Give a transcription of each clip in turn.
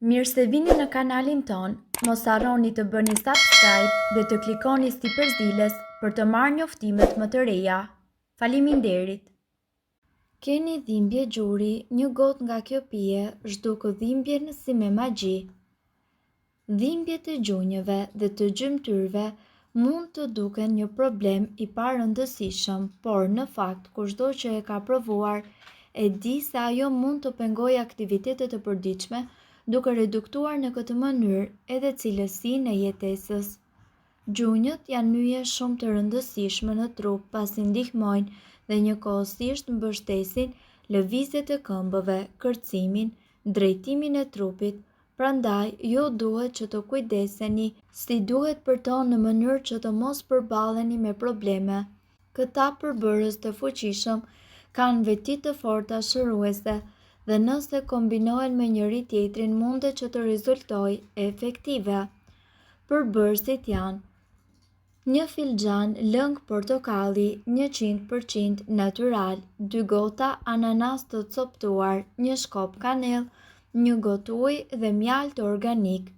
Mirë se vini në kanalin ton, mos harroni të bëni subscribe dhe të klikoni si përzdiles për të marrë njoftimet më të reja. Faleminderit! Keni dhimbje gjuri, një gotë nga kjo pije zhduk dhimbjen si me magji. Dhimbjet e gjunjëve dhe të gjymtyrve mund të duken një problem i parëndësishëm, por në fakt kushdo që e ka provuar e di se ajo mund të pengojë aktivitetet e përditshme, duke reduktuar në këtë mënyrë edhe cilësinë e jetesës. Gjunjët janë nyje shumë të rëndësishme në trup pasi ndihmojnë dhe njëkohësisht mbështesin lëvizjet e këmbëve, kërcimin, drejtimin e trupit, prandaj ju duhet që të kujdeseni si duhet për to në mënyrë që të mos përballeni me probleme. Këta përbërës të fuqishëm kanë veti të forta shëruese dhe nëse kombinohen me njëri tjetrin mundet që të rezultojë efektive. Përbërësit janë 1 filxhan lëng portokalli 100% natyral, 2 gota ananas të coptuar, 1 shkop kanellë, 1 gotë ujë dhe mjalt organik.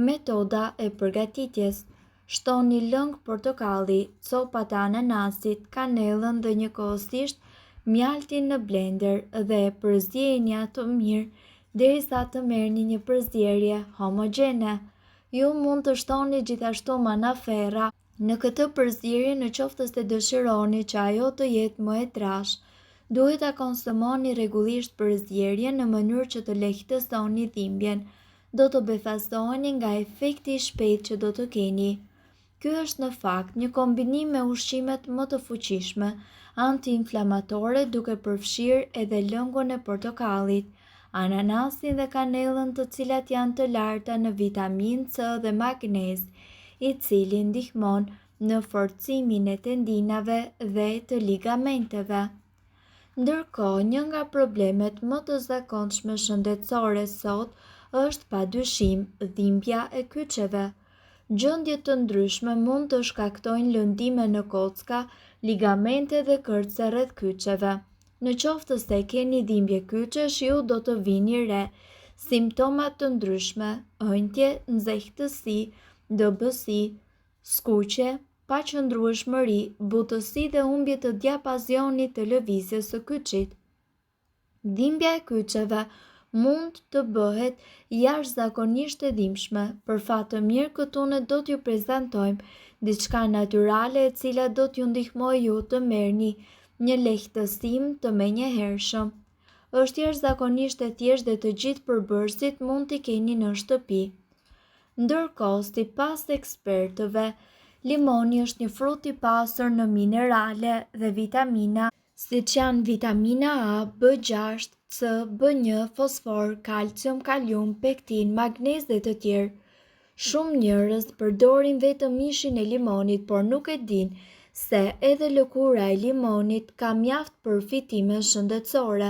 Metoda e përgatitjes: shtoni lëng portokalli, copat e ananasit, kanellën dhe njëkohësisht mjaltin në blender dhe e përzjeni ato mirë derisa të merrni një përzierje homogjene. Ju mund të shtoni gjithashtu manafera në këtë përzierje në qoftë se dëshironi që ajo të jetë më e trashë. Duhet ta konsumoni rregullisht përzierjen në mënyrë që të lehtësoni dhimbjen. Do të befazoheni nga efekti i shpejtë që do të keni. Ky është në fakt një kombinim me ushqimet më të fuqishme antiinflamatore duke përfshirë edhe lëngun e portokallit, ananasin dhe kanellën të cilat janë të larta në vitaminë C dhe magnez, i cili ndihmon në forcimin e tendinave dhe të ligamenteve. Ndërkohë, një nga problemet më të zakonshme shëndetësore sot është padyshim dhimbja e kyçeve. Gjendje të ndryshme mund të shkaktojnë lëndime në kocka, ligamente dhe kërce rreth kyçeve. Në qoftë se keni dhimbje kyçesh, ju do të vini re simptomat të ndryshme: ëndje, nxehtësi, dobësi, skuqje, paqëndrueshmëri, butësi dhe humbje të diapazionit të lëvizjes së kyçit. Dhimbja e kyçeve mund të bëhet jashtëzakonisht e dhimbshme. Për fat të mirë, këtu ne do t'ju prezantojmë diçka natyrale e cila do t'ju ndihmojë ju të merrni një lehtësim të menjëhershëm. Është jashtëzakonisht e thjeshtë dhe të gjithë përbërësit mund t'i keni në shtëpi. Ndërkohë, sipas ekspertëve, limoni është një frut i pasur në minerale dhe vitamina, siç janë vitamina A, B6, C, B1, fosfor, kalcium, kalium, pektin, magnez dhe të tjerë. Shumë njerëz përdorin vetëm mishin e limonit, por nuk e dinë se edhe lëkura e limonit ka mjaft përfitime shëndetësore.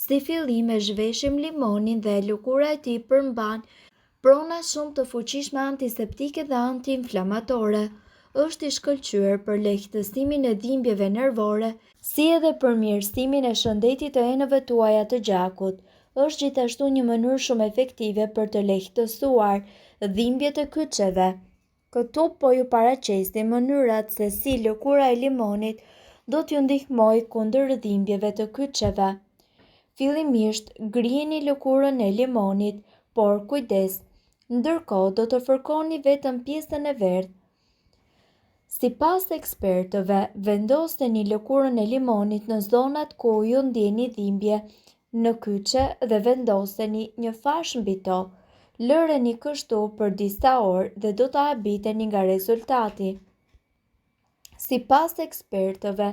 Si fillim e zhveshim limonin dhe lëkura e tij përmban prona shumë të fuqishme antiseptike dhe antiinflamatore. Është i shkëlqyer për lehtësimin e dhimbjeve nervore, si edhe për mirësimin e shëndetit të enëve tuaja të gjakut. Është gjithashtu një mënyrë shumë efektive për të lehtësuar dhimbjet e kyçeve. Këtu po ju paraqesim mënyrat se si lëkura e limonit do t'ju ndihmojë kundër dhimbjeve të kyçeve. Fillimisht griheni lëkurën e limonit, por kujdes, ndërkohë do të fërkoni vetëm pjesën e verdhë. Sipas ekspertëve, vendoseni lëkurën e limonit në zonat ku ju ndjeni dhimbje në kyçe dhe vendoseni një fash mbi to. Lëreni kështu për disa orë dhe do të habiteni nga rezultati. Sipas ekspertëve,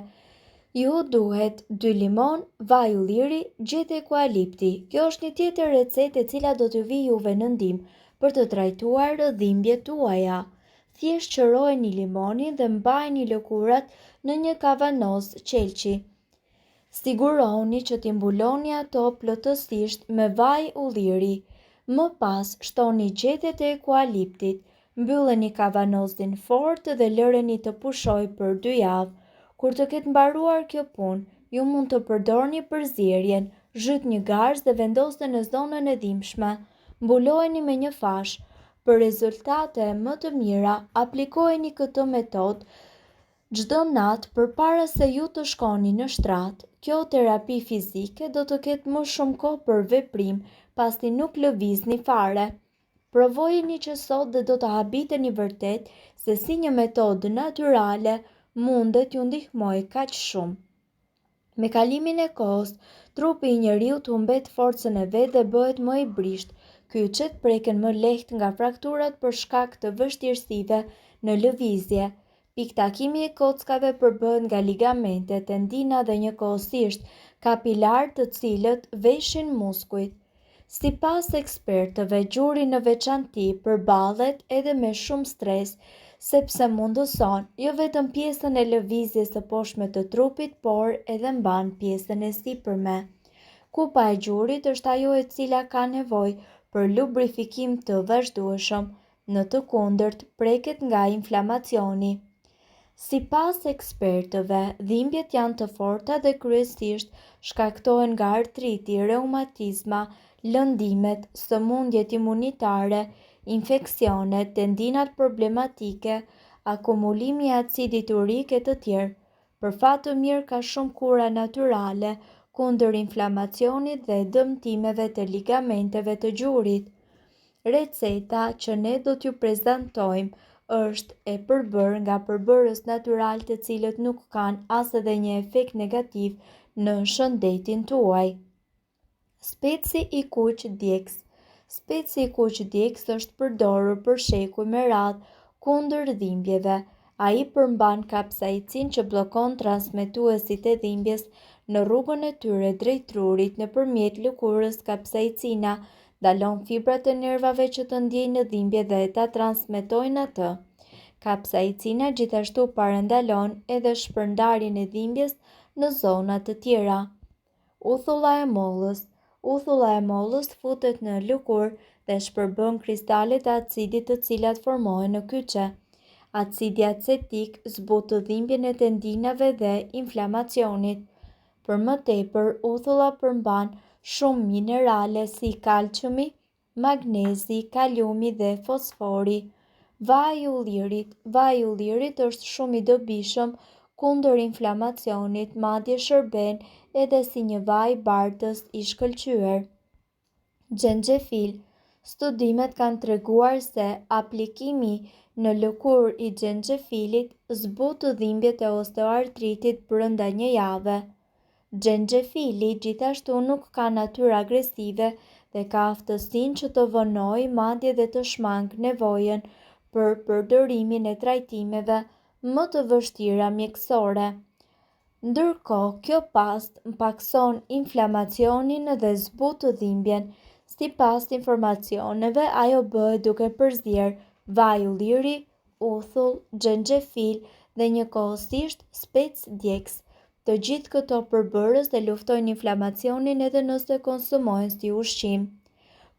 ju duhet 2 limon, vaj ulliri, gjethe eukalipti. Kjo është një tjetër recetë e cila do t'ju vijë juve në ndihmë për të trajtuar dhimbjet tuaja. Thjesht qërojeni limonin dhe mbajeni lëkurat në një kavanoz qelçi. Sigurohuni që t'i mbuloni ato plotësisht me vaj ulliri. Më pas shtoni gjethet e eukaliptit, mbylleni kavanozin fort dhe lëreni të pushojë për 2 javë. Kur të ketë mbaruar kjo punë, ju mund të përdorni përzierjen, zhyt një garzë dhe vendosni në zonën e dhimbshme. Mbulojeni me një fash. Për rezultate më të mira, aplikojeni këtë metodë çdo natë përpara se ju të shkoni në shtrat. Kjo terapi fizike do të ketë më shumë kohë për veprim, pasi nuk lëvizni fare. Provojeni që sot dhe do të habiteni vërtet se si një metodë natyrale mundet ju ndihmoj kaq shumë. Me kalimin e kohës, trupi i njeriut humbet forcën e vet dhe bëhet më i brisht. Kyçet preken më lehtë nga frakturat për shkak të vështirësive në lëvizje. Piktakimi i kockave përbëhet nga ligamente, tendina dhe njëkohësisht kapilar të cilët veshin muskujt. Sipas ekspertëve, gjuri në veçanti përballet edhe me shumë stres, sepse mundëson jo vetëm pjesën e lëvizjes së poshtme të trupit, por edhe mban pjesën e sipërme. Kupa e gjurit është ajo e cila ka nevojë për lubrifikim të vazhdueshëm, në të kundërt preket nga inflamacioni. Sipas ekspertëve, dhimbjet janë të forta dhe kryesisht shkaktohen nga artriti, reumatizma, lëndimet, sëmundjet imunitare, infeksionet, tendinat problematike, akumulimi i acidit urik e të tjerë. Për fat të mirë ka shumë kura natyrale kundër inflamacionit dhe dëmtimeve të ligamenteve të gjurit. Receta që ne do t'ju prezantojmë është e përbërë nga përbërës natyral të cilët nuk kanë as edhe një efekt negativ në shëndetin tuaj. Speci i kuq djegës. Speci i kuq djegës është përdorur për shekuj me radhë kundër dhimbjeve. Ai përmban kapsaicin që bllokon transmetuesit e dhimbjes në rrugën e tyre drejt trurit nëpërmjet lëkurës. Kapsaicina ndalon fibrat e nervave që të ndjejnë në dhimbje dhe ta transmetojnë atë. Kapsaicina gjithashtu parandalon edhe shpërndarjen e dhimbjes në zona të tjera. Uthulla e mollës. Uthulla e mollës futet në lëkurë dhe shpërbën kristalet e acidit të cilat formohen në kyçe. Acidi acetik zbutë dhimbjen e tendinave dhe inflamacionit. Për më tepër, uthulla përmban shumë minerale si kalciumi, magnezi, kaliumi dhe fosfori. Vaji i ullirit. Vaji i ullirit është shumë i dobishëm kundër inflamacionit, madje shërben edhe si një vaj bartës i shkëlqyer. Xhenxhefil. Studimet kanë treguar se aplikimi në lëkurë i xhenxhefilit zbutë dhimbjet e osteoartritit brenda një jave. Xhenxhefili gjithashtu nuk ka natyrë agresive dhe ka aftësinë që të vënojë madje dhe të shmangë nevojën për përdorimin e trajtimeve më të vështira mjekësore. Ndërkohë, kjo pastë pakson inflamacionin dhe zbutë dhimbjen. Sipas informacioneve, ajo bëhet duke përzier vaj ulliri, uthull, xhenxhefil dhe njëkohësisht spec djegës. Të gjithë këto përbërës dhe luftojnë inflamacionin edhe nëse konsumohen si ushqim.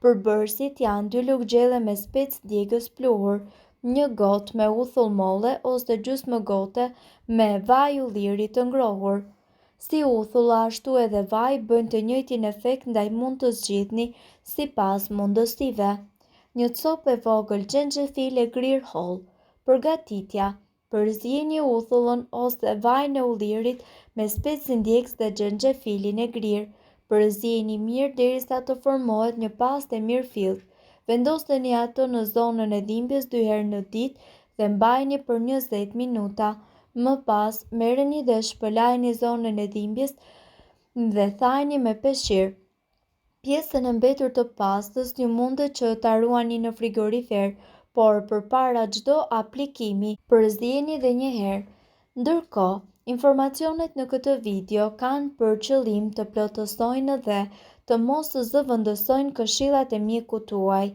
Përbërësit janë 2 luggjelle me spec djegës pluhur, 1 gotë me uthull molle ose gjysmë gote me vaj ulliri të ngrohur. Si uthulla ashtu edhe vaj bëjnë të njëjtin efekt ndaj mund të zgjidhni sipas mundësive. Një copë e vogël xhenxhefil e grir holl. Përgatitja: përzieni uthullën ose vajin e ullirit me specin djegës dhe xhenxhefilin e grir. Përzieni mirë derisa të formohet një pastë e mirëfillt. Vendoseni atë në zonën e dhimbjes 2 herë në ditë dhe mbajini për 20 minuta. Më pas, merreni dhe shpëlajini zonën e dhimbjes dhe thajini me peshqir. Pjesën e mbetur të pastës ju mundet që ta ruani në frigorifer, por përpara çdo aplikimi, përzieni edhe një herë. Ndërkohë, informacionet në këtë video kanë për qëllim të plotësojnë dhe të mos zëvendësojnë këshillat e mjekut tuaj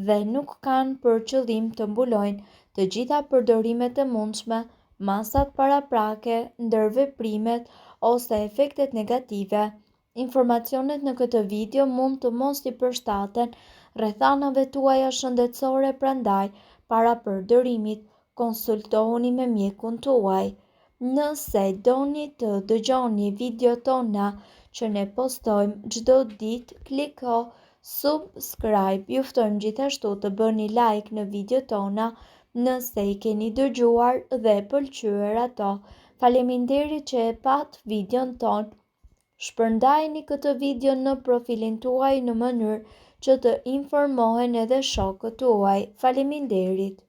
dhe nuk kanë për qëllim të mbulojnë të gjitha përdorimet e mundshme, masat paraprake, ndërveprimet ose efektet negative. Informacionet në këtë video mund të mos i përshtaten rrethanave tuaja shëndetësore, prandaj, para përdorimit, konsultohuni me mjekun tuaj. Nëse doni të dëgjoni videot tona që ne postojmë çdo ditë, kliko subscribe. Ju ftojmë gjithashtu të bëni like në video tona nëse i keni dëgjuar dhe pëlqyer ato. Faleminderit që e pat videon ton. Shpërndajeni këtë video në profilin tuaj në mënyrë që të informohen edhe shokët tuaj. Faleminderit.